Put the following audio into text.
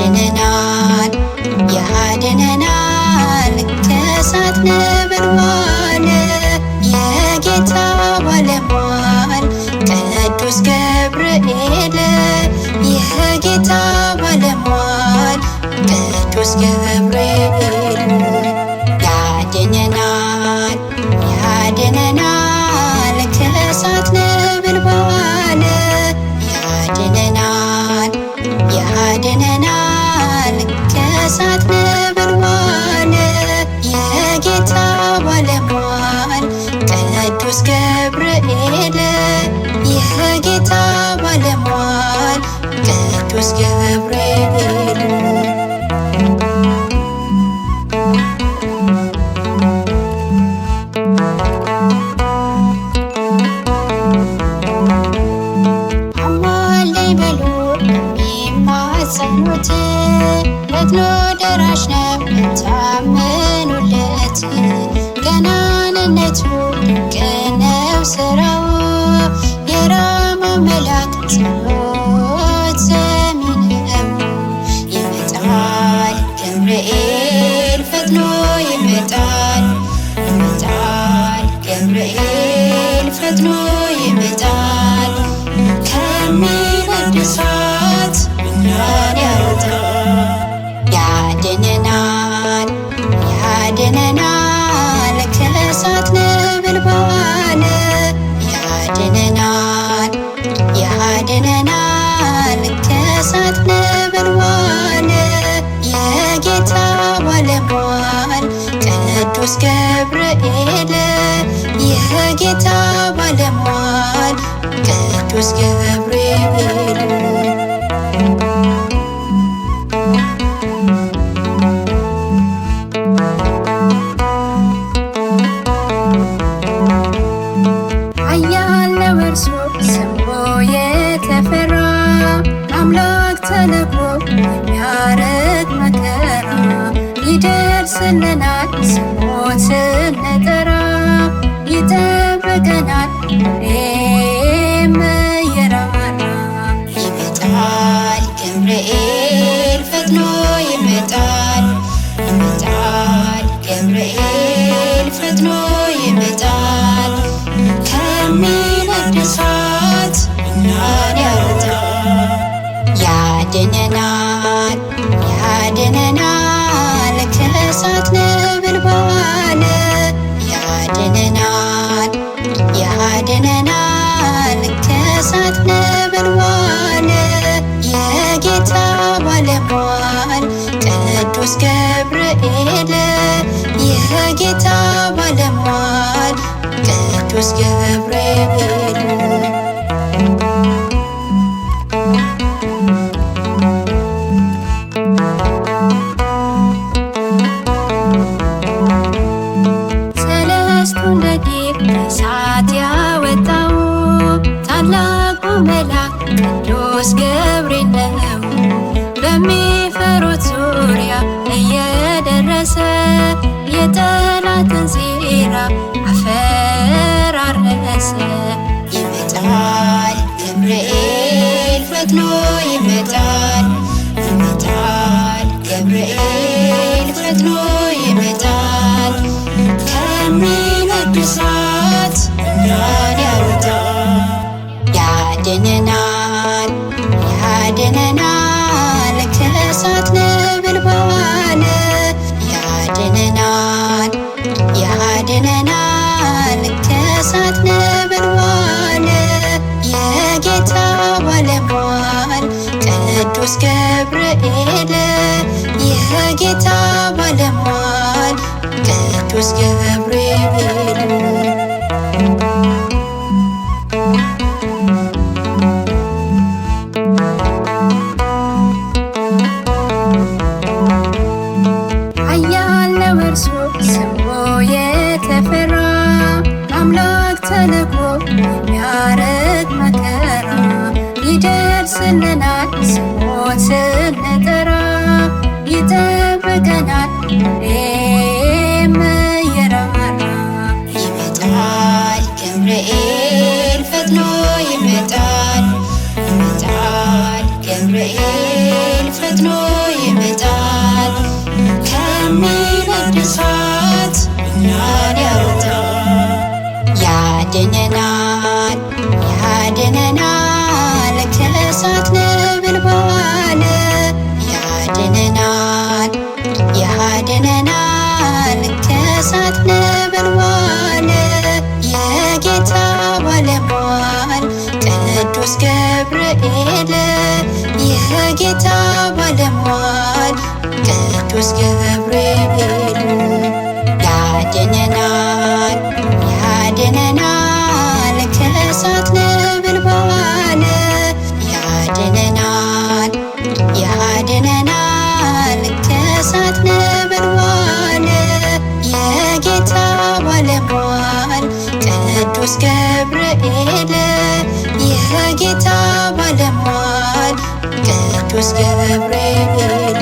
ያድነናል ያድነናል ከእሳት ነበልባል የጌታ ባለሟል ቅዱስ ገብርኤል የጌታ ባለሟል ቅዱስ ገብርኤል ያድነናል ያድነናል ከእሳት ነበልባል ያድነናል ያድነናል ከእሳት ነበልባል የጌታ ባለሟል ቅዱስ ገብርኤል የጌታ ባለሟል ቅዱስ ገብርኤል አማልደኝ በሉ የሚማጸኑት ፈጥኖ ደራሽ ነው የታመኑለት ገናንነቱ ድንቅ ነው ሥራው የራማው መልአክ ጸሎት ሰሚ ነው ይመጣል ገብርኤል ፈጥኖ ይመጣል ይመጣል ገብርኤል ፈጥኖ ይመጣል ከሚነድ እሳት እኛን ያወጣል ያድነናል ያድነናል ከእሳት ነበልባል ያድነናል ያድነናል ከእሳት ነበልባል የጌታ ባለሟል ቅዱስ ገብርኤል የጌታ ባለሟል ቅዱስ ገብርኤል ስሙ የተፈራ አምላክ ተልኮ የሚያርቅ መከራ ይደርስልናል ስሙን ስንጠራ ይጠብቀናል ሁሌም እየራራ ይመጣል ገብርኤል ፈጥኖ ይመጣል ይመጣል ገብርኤል ፈጥኖ ይመጣል ከሚነድ እሳት እኛን ያወጣል ያድነናል ያድነናል ከእሳት ነበልባል ያድነናል ያድነናል ከእሳት ነበልባል የጌታ ባለሟል ቅዱስ ገብርኤል የጌታ ባለሟል ቅዱስ ገብርኤል ሰለስቱን ደቂቅ ከእሳት ያወጣው ታላቁ መልአክ ቅዱስ ገብርኤል ነው በሚፈሩት ዙሪያ እየደረሰ የጠላትን ሴራ አፈራረሰ ይመጣል ገብርኤል ፈጥኖ ይመጣል ይመጣል ገብርኤል ፈጥኖ ይመጣል ከሚነድ እሳት እኛን ያወጣል ያድነናል ያድነናል ከእሳት ነበልባል ያድነናል ያድነናል ከእሳት ነበልባል የጌታ ባለሟል ቅዱስ ገብርኤል የጌታ ባለሟል ቅዱስ ገብርኤል ስሙ የተፈራ አምላክ ተልኮ የሚያርቅ መከራ ይደርስልናል ስሙን ስንጠራ ይጠብቀናል ሁሌም እየራራ ይመጣል ገብርኤል ፈጥኖ ይመጣል ይመጣል ገብርኤል ፈጥኖ ከሚነድ እሳት እኛን ያወጣል። ያድነናል ያድነናል ከእሳት ነበልባል ያድነናል ያድነናል ከእሳት ነበልባል የጌታ ባለሟል ቅዱስ ገብርኤል የጌታ ባለሟል ቅዱስ ገብርኤል ያድነናል ያድነናል ከእሳት ነበልባል ያድነናል ያድነናል ከእሳት ነበልባል የጌታ ባለሟል ቅዱስ ገብርኤል የጌታ ባለሟል ቅዱስ ገብርኤል